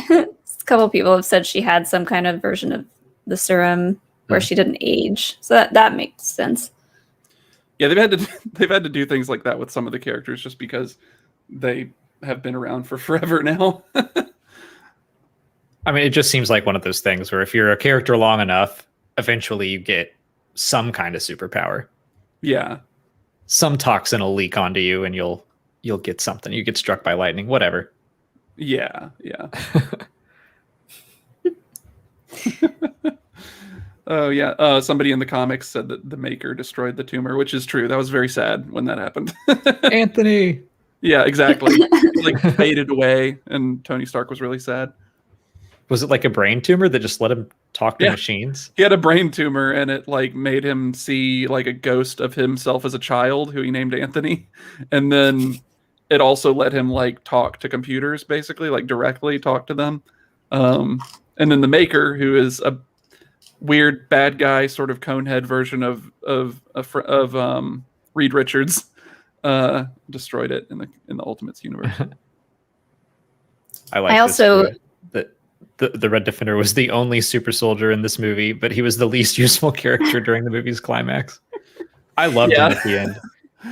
A couple people have said she had some kind of version of the serum where she didn't age, so that makes sense. Yeah, they've had to do things like that with some of the characters just because they have been around for forever now. I mean, it just seems like one of those things where if you're a character long enough, eventually you get some kind of superpower. Yeah. Some toxin will leak onto you and you'll get something. You get struck by lightning, whatever. Yeah. Oh yeah. Somebody in the comics said that the Maker destroyed the tumor, which is true. That was very sad when that happened. Anthony. Yeah, exactly. Like faded away, and Tony Stark was really sad. Was it like a brain tumor that just let him talk to machines? He had a brain tumor, and it like made him see like a ghost of himself as a child, who he named Anthony, and then it also let him like talk to computers, basically, like directly talk to them. And then the Maker, who is a weird bad guy, sort of conehead version of Reed Richards, destroyed it in the Ultimates universe. I like. I also that the Red Defender was the only super soldier in this movie, but he was the least useful character during the movie's climax. I loved him at the end,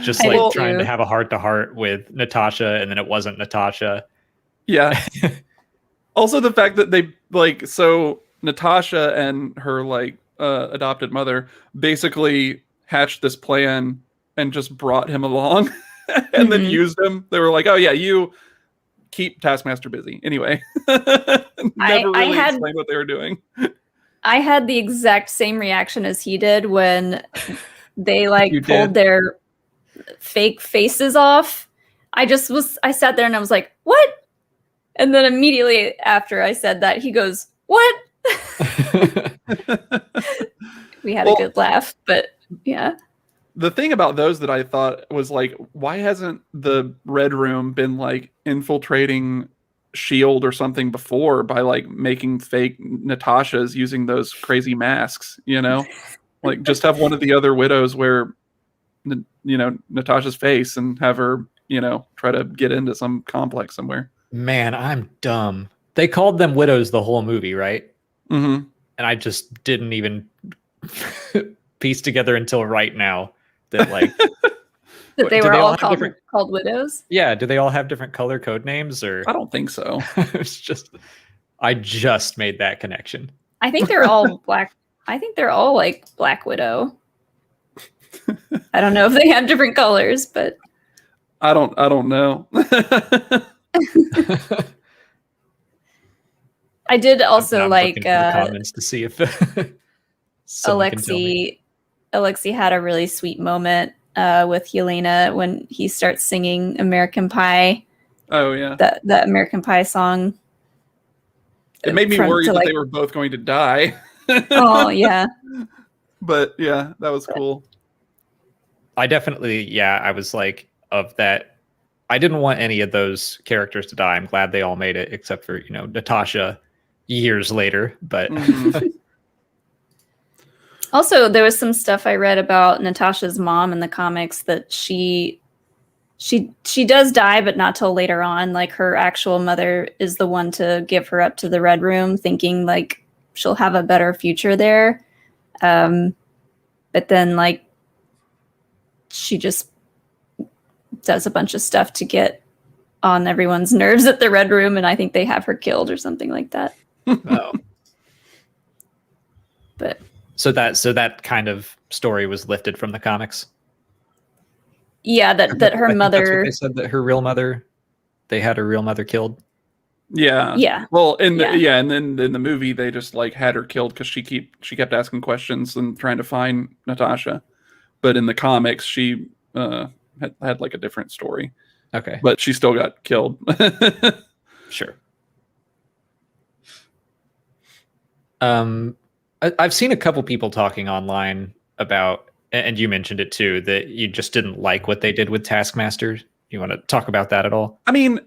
just like trying to have a heart-to-heart with Natasha, and then it wasn't Natasha. Yeah. Also, the fact that they like so Natasha and her like adopted mother basically hatched this plan and just brought him along and then used him. They were like, "Oh yeah, you keep Taskmaster busy." Anyway, never really explained what they were doing. I had the exact same reaction as he did when they like pulled their fake faces off. I sat there and I was like, "What?" And then immediately after I said that, he goes, "What?" We had a good laugh, but yeah. The thing about those that I thought was like, why hasn't the Red Room been like infiltrating S.H.I.E.L.D. or something before by like making fake Natashas using those crazy masks, you know? Like just have one of the other widows wear, you know, Natasha's face and have her, you know, try to get into some complex somewhere. Man, I'm dumb. They called them widows the whole movie, right? Mm-hmm. And I just didn't even piece together until right now that like that they were all called widows. Yeah, do they all have different color code names, or I don't think so. It's just I just made that connection. I think they're all black. I think they're all like Black Widow. I don't know if they have different colors, but I don't know. I did also like looking for the comments to see if Alexi had a really sweet moment with Yelena when he starts singing American Pie. Oh yeah, that American Pie song. It made me worried that they were both going to die. Oh yeah, but yeah, that was cool. I definitely, I was like, of that I didn't want any of those characters to die. I'm glad they all made it, except for, you know, Natasha years later. But also, there was some stuff I read about Natasha's mom in the comics that she does die, but not till later on. Like, her actual mother is the one to give her up to the Red Room, thinking like she'll have a better future there. But then, like, she just does a bunch of stuff to get on everyone's nerves at the Red Room, and I think they have her killed or something like that. Oh. But so that kind of story was lifted from the comics. Yeah, that her mother. They said that her real mother, they had her real mother killed. Yeah. Yeah. Well, and then in the movie they just like had her killed because she kept asking questions and trying to find Natasha, but in the comics she had like a different story. Okay. But she still got killed. Sure. I've seen a couple people talking online about, and you mentioned it too, that you just didn't like what they did with Taskmaster. You want to talk about that at all? I mean,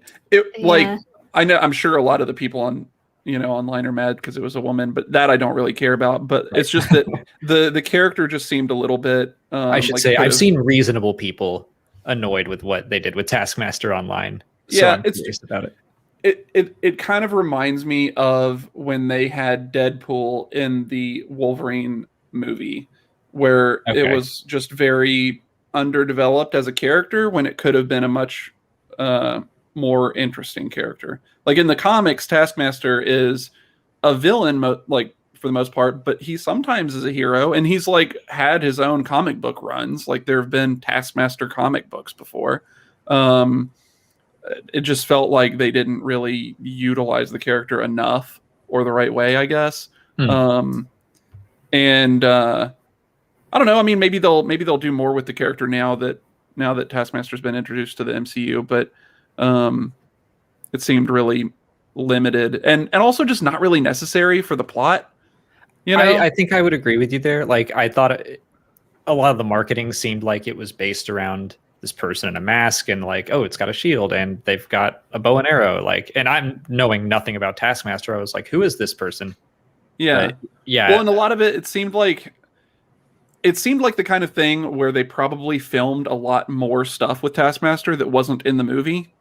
like, I know, I'm sure a lot of the people on, you know, online are mad because it was a woman, but that I don't really care about. But it's just that the character just seemed a little bit. I should say I've seen reasonable people annoyed with what they did with Taskmaster online. So I'm curious about it. It kind of reminds me of when they had Deadpool in the Wolverine movie, where it was just very underdeveloped as a character when it could have been a much more interesting character. Like in the comics, Taskmaster is a villain, like for the most part, but he sometimes is a hero, and he's like had his own comic book runs. Like there have been Taskmaster comic books before. It just felt like they didn't really utilize the character enough or the right way, I guess. And I don't know. I mean, maybe they'll do more with the character now that Taskmaster's been introduced to the MCU, but it seemed really limited and also just not really necessary for the plot. You know, I think I would agree with you there. Like, I thought a lot of the marketing seemed like it was based around this person in a mask and like, oh, it's got a shield and they've got a bow and arrow. Like, and I'm knowing nothing about Taskmaster. I was like, who is this person? Yeah. But, yeah. Well, and a lot of it seemed like the kind of thing where they probably filmed a lot more stuff with Taskmaster that wasn't in the movie,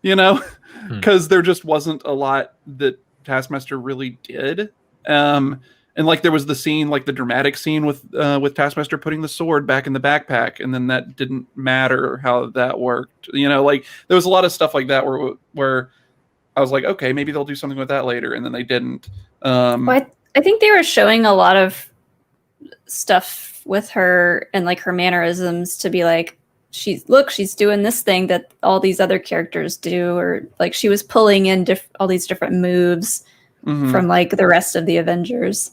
you know, because there just wasn't a lot that Taskmaster really did. And like there was the scene, like the dramatic scene with Taskmaster putting the sword back in the backpack, and then that didn't matter how that worked. You know, like there was a lot of stuff like that where I was like, okay, maybe they'll do something with that later, and then they didn't. Well, I think they were showing a lot of stuff with her and like her mannerisms to be like, she's doing this thing that all these other characters do, or like she was pulling in all these different moves from like the rest of the Avengers.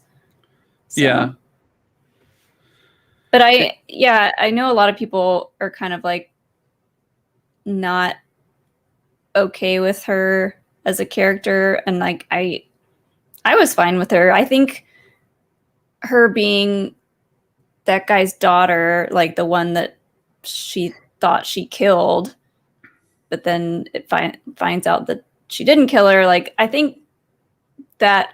So. Yeah. But I know a lot of people are kind of like not okay with her as a character, and like I was fine with her. I think her being that guy's daughter, like the one that she thought she killed, but then it finds out that she didn't kill her. Like, I think that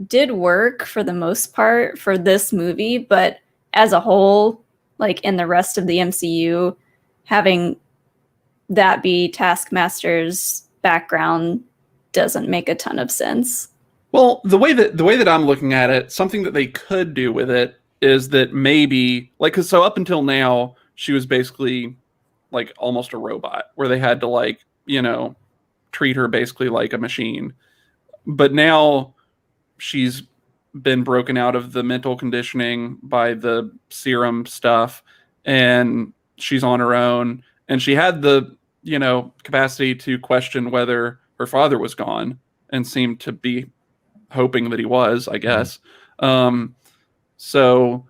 did work for the most part for this movie, but as a whole, like in the rest of the MCU, having that be Taskmaster's background doesn't make a ton of sense. Well, the way that I'm looking at it, something that they could do with it is that maybe, like, 'cause so up until now, she was basically like almost a robot where they had to like, you know, treat her basically like a machine. But now she's been broken out of the mental conditioning by the serum stuff, and she's on her own, and she had the, you know, capacity to question whether her father was gone and seemed to be hoping that he was, I guess. So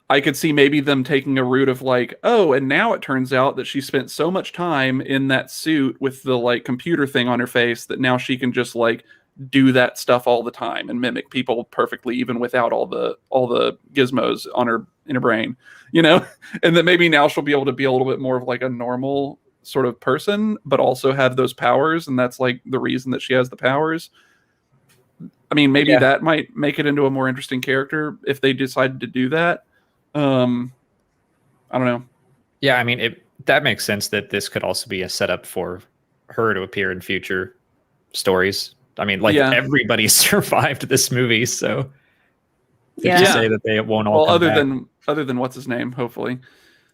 I could see maybe them taking a route of like, oh, and now it turns out that she spent so much time in that suit with the like computer thing on her face that now she can just like do that stuff all the time and mimic people perfectly, even without all the gizmos in her brain, you know. And that maybe now she'll be able to be a little bit more of like a normal sort of person, but also have those powers, and that's like the reason that she has the powers. I mean, maybe that might make it into a more interesting character if they decided to do that. I don't know. Yeah, I mean, that makes sense that this could also be a setup for her to appear in future stories. I mean, like everybody survived this movie, so to say that they won't all come back. Other than what's his name, hopefully.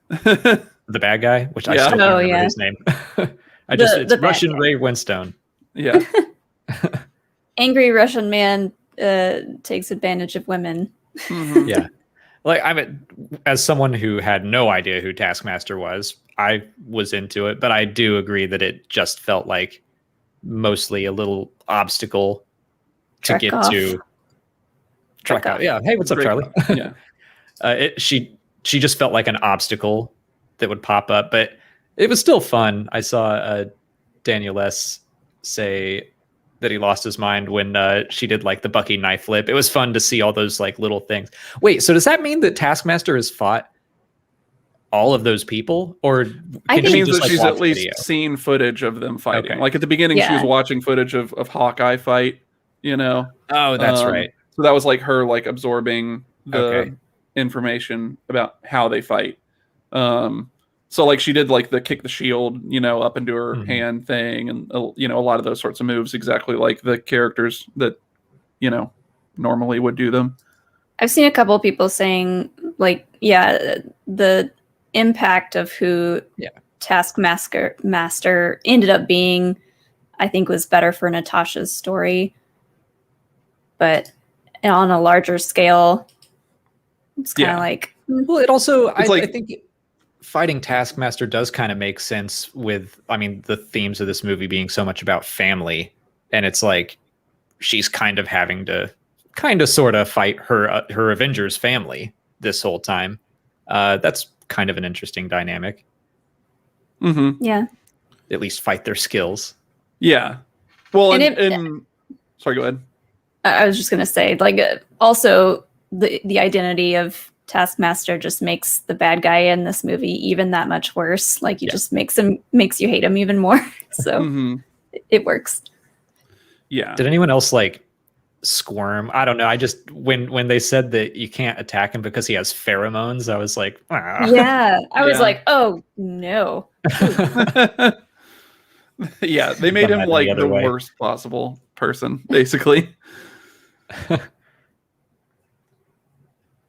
The bad guy, which I still don't remember his name. It's Russian Ray Winstone. Yeah. Angry Russian man takes advantage of women. Mm-hmm. Yeah. Like, as someone who had no idea who Taskmaster was, I was into it, but I do agree that it just felt like mostly a little obstacle to get to. Trek off. Yeah. Hey, what's up, Charlie? Yeah. She just felt like an obstacle that would pop up, but it was still fun. I saw Daniel S. say that he lost his mind when she did like the Bucky knife flip. It was fun to see all those like little things. Wait, so does that mean that Taskmaster has fought all of those people, or it means that she's at least seen footage of them fighting? Okay. Like at the beginning, she was watching footage of Hawkeye fight. You know? Oh, that's right. So that was like her like absorbing the information about how they fight. So like she did like the kick the shield, you know, up into her hand thing, and you know, a lot of those sorts of moves, exactly like the characters that, you know, normally would do them. I've seen a couple of people saying like, the impact of who Taskmaster ended up being, I think, was better for Natasha's story, but on a larger scale, it's kind of like, well, it also I think fighting Taskmaster does kind of make sense with, I mean, the themes of this movie being so much about family, and it's like she's kind of having to sort of fight her Avengers family this whole time. That's kind of an interesting dynamic. Mm-hmm. Yeah. At least fight their skills. Yeah. Well, and sorry, go ahead. I was just gonna say, like, also the identity of Taskmaster just makes the bad guy in this movie even that much worse. Like, just makes you hate him even more. So it works. Yeah. Did anyone else like squirm? I don't know. I just when they said that you can't attack him because he has pheromones, I was like, yeah. I was like, oh no. Yeah, they made him like the worst possible person, basically.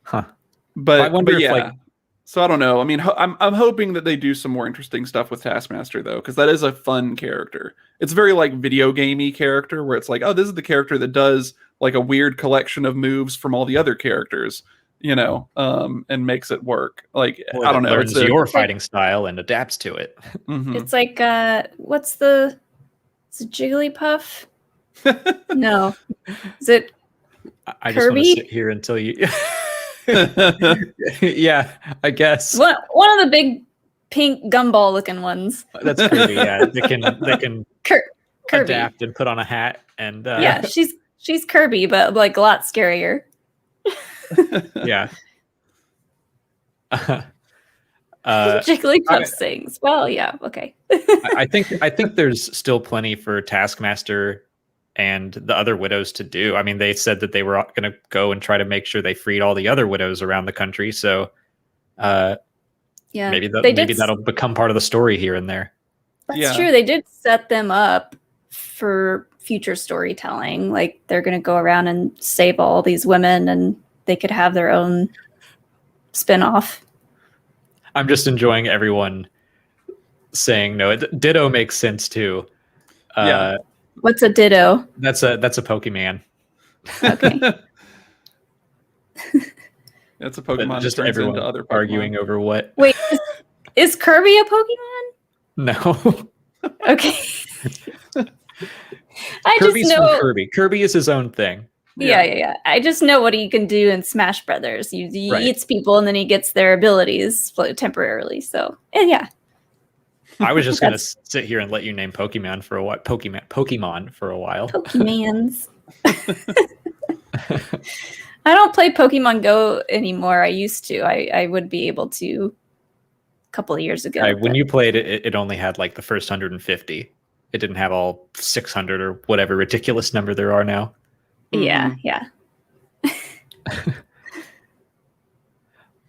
Huh. But I wonder if, like, so I don't know. I mean, I'm hoping that they do some more interesting stuff with Taskmaster, though, because that is a fun character. It's very like video gamey character where it's like, oh, this is the character that does like a weird collection of moves from all the other characters, you know, and makes it work. Like, I don't know, learns your fighting style and adapts to it. It's like, is it Jigglypuff? No, is it? I just want to sit here until you. Yeah, I guess one of the big pink gumball looking ones. That's Kirby. Yeah, they can Kirby. Adapt and put on a hat, and yeah, she's Kirby, but like a lot scarier. Yeah. Jigglypuff sings. Well, yeah, okay. I think there's still plenty for Taskmaster and the other widows to do. I mean, they said that they were going to go and try to make sure they freed all the other widows around the country. So, maybe that'll become part of the story here and there. That's true. They did set them up for future storytelling. Like, they're going to go around and save all these women, and they could have their own spin-off. I'm just enjoying everyone saying no. Ditto makes sense too. Yeah. What's a ditto? That's a Pokemon. Okay. That's a Pokemon. Just everyone into other Pokemon. Arguing over what? Wait, is Kirby a Pokemon? No. Okay. Kirby's just know from Kirby. Kirby is his own thing. Yeah. I just know what he can do in Smash Brothers. He eats people and then he gets their abilities temporarily. So, and yeah. I was just gonna sit here and let you name Pokemon for a while. Pokemon for a while. Pokemans. I don't play Pokemon Go anymore. I used to. I would be able to couple of years ago. Right, when you played it, it only had like the first 150. It didn't have all 600 or whatever ridiculous number there are now. Yeah, yeah.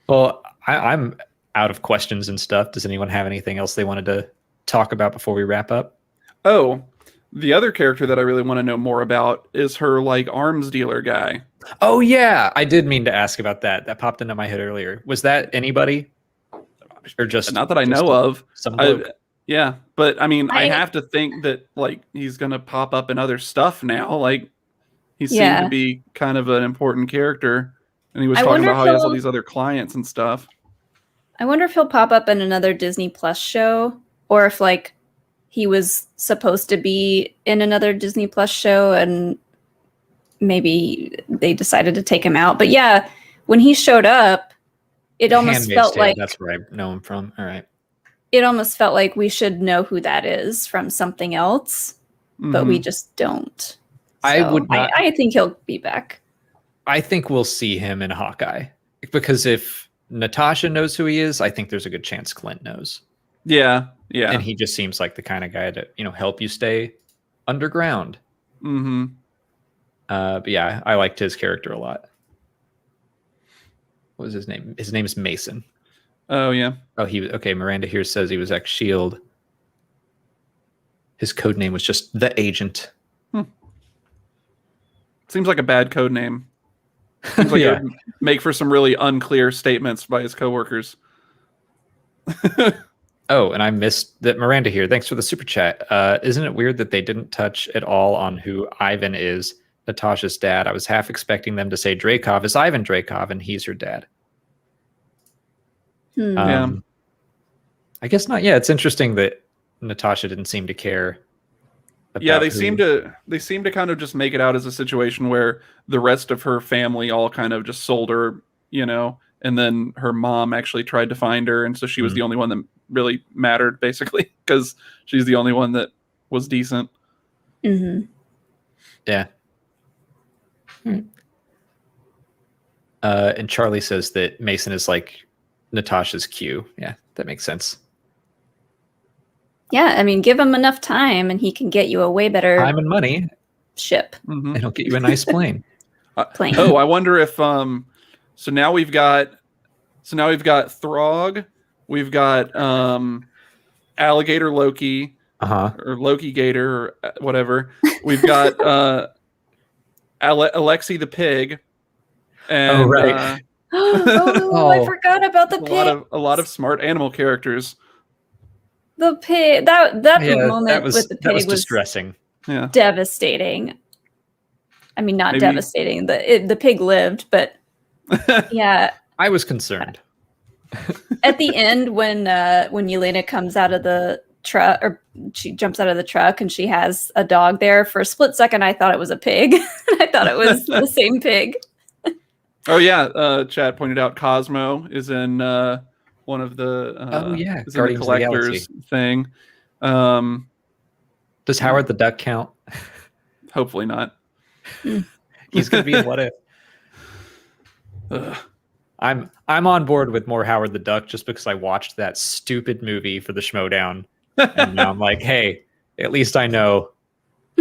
Well, I'm out of questions and stuff. Does anyone have anything else they wanted to talk about before we wrap up? Oh, the other character that I really want to know more about is her like arms dealer guy. Oh yeah, I did mean to ask about that. That popped into my head earlier. Was that anybody, or just not that I know of? Some bloke? Yeah, but I mean, I have to think that like he's gonna pop up in other stuff now. Like he seemed to be kind of an important character, and he was talking about how he has all these other clients and stuff. I wonder if he'll pop up in another Disney Plus show, or if like he was supposed to be in another Disney Plus show and maybe they decided to take him out. But yeah, when he showed up, it almost felt like that's where I know him from. All right. It almost felt like we should know who that is from something else, but we just don't. So I think he'll be back. I think we'll see him in Hawkeye, because if Natasha knows who he is, I think there's a good chance Clint knows. Yeah, yeah. And he just seems like the kind of guy to, help you stay underground. Mm-hmm. But yeah, I liked his character a lot. What was his name? His name is Mason. Oh, yeah. Oh, okay. Miranda here says he was ex-SHIELD. His code name was just The Agent. Seems like a bad code name. Seems like it would make for some really unclear statements by his coworkers. Oh, and I missed that. Miranda here. Thanks for the super chat. Isn't it weird that they didn't touch at all on who Ivan is, Natasha's dad? I was half expecting them to say Dreykov is Ivan Dreykov and he's her dad. Yeah. I guess not. Yeah, it's interesting that Natasha didn't seem to care. Yeah, they seem to kind of just make it out as a situation where the rest of her family all kind of just sold her, and then her mom actually tried to find her, and so she was the only one that really mattered, basically, because she's the only one that was decent. Mm-hmm. Yeah. And Charlie says that Mason is like Natasha's Q. Yeah, that makes sense. Yeah, I mean, give him enough time and he can get you a way better time and money ship. And he'll get you a nice plane. Oh, I wonder if so now we've got Throg, we've got Alligator Loki, or Loki Gator, or whatever. We've got Alexi the pig, and right. I forgot about the pig. A lot of smart animal characters. The pig, that moment with the pig was distressing. Yeah, devastating. I mean, not devastating. The pig lived, but yeah, I was concerned. At the end, when Yelena comes out of the truck, or she jumps out of the truck, and she has a dog there. For a split second, I thought it was a pig. I thought it was the same pig. Oh yeah, Chad pointed out Cosmo is in one of the is in the collector's thing. Does Howard the Duck count? Hopefully not. He's gonna be in What If. I'm on board with more Howard the Duck just because I watched that stupid movie for the Schmodown, and now I'm like, hey, at least I know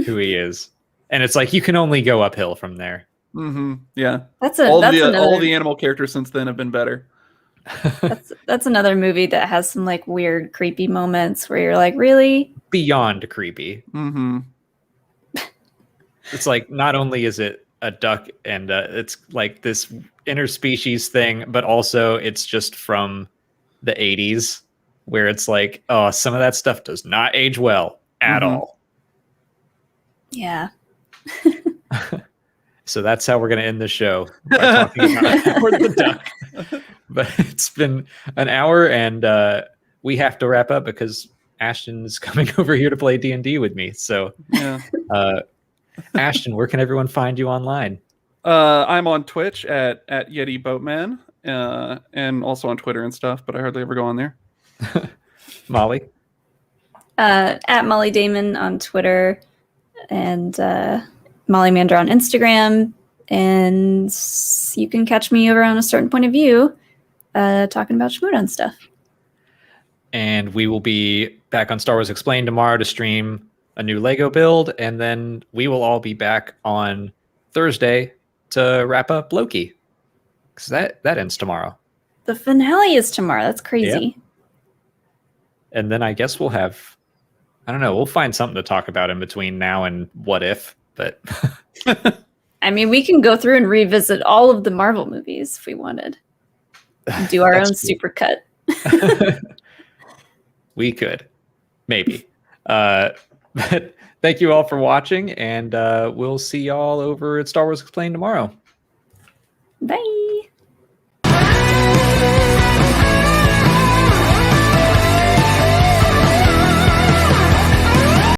who he is. And it's like you can only go uphill from there. Mm-hmm. Yeah, all the animal characters since then have been better. That's another movie that has some like weird, creepy moments where you're like, really? Beyond creepy. Mm-hmm. It's like not only is it a duck and it's like this interspecies thing, but also it's just from the 80s where it's like, oh, some of that stuff does not age well at all. Yeah. So that's how we're going to end the show, by talking about Howard the Duck. But it's been an hour, and we have to wrap up because Ashton's coming over here to play D&D with me. So, Ashton, where can everyone find you online? I'm on Twitch at Yeti Boatman, and also on Twitter and stuff, but I hardly ever go on there. Molly? At Molly Damon on Twitter, and Molly Mander on Instagram, and you can catch me over on A Certain Point of View talking about Shmodown stuff. And we will be back on Star Wars Explained tomorrow to stream a new Lego build. And then we will all be back on Thursday to wrap up Loki. Because that ends tomorrow. The finale is tomorrow. That's crazy. Yeah. And then I guess we'll have, I don't know, we'll find something to talk about in between now and What If. But I mean, we can go through and revisit all of the Marvel movies if we wanted. Do our own super cut. We could. Maybe. But thank you all for watching, and we'll see y'all over at Star Wars Explained tomorrow. Bye.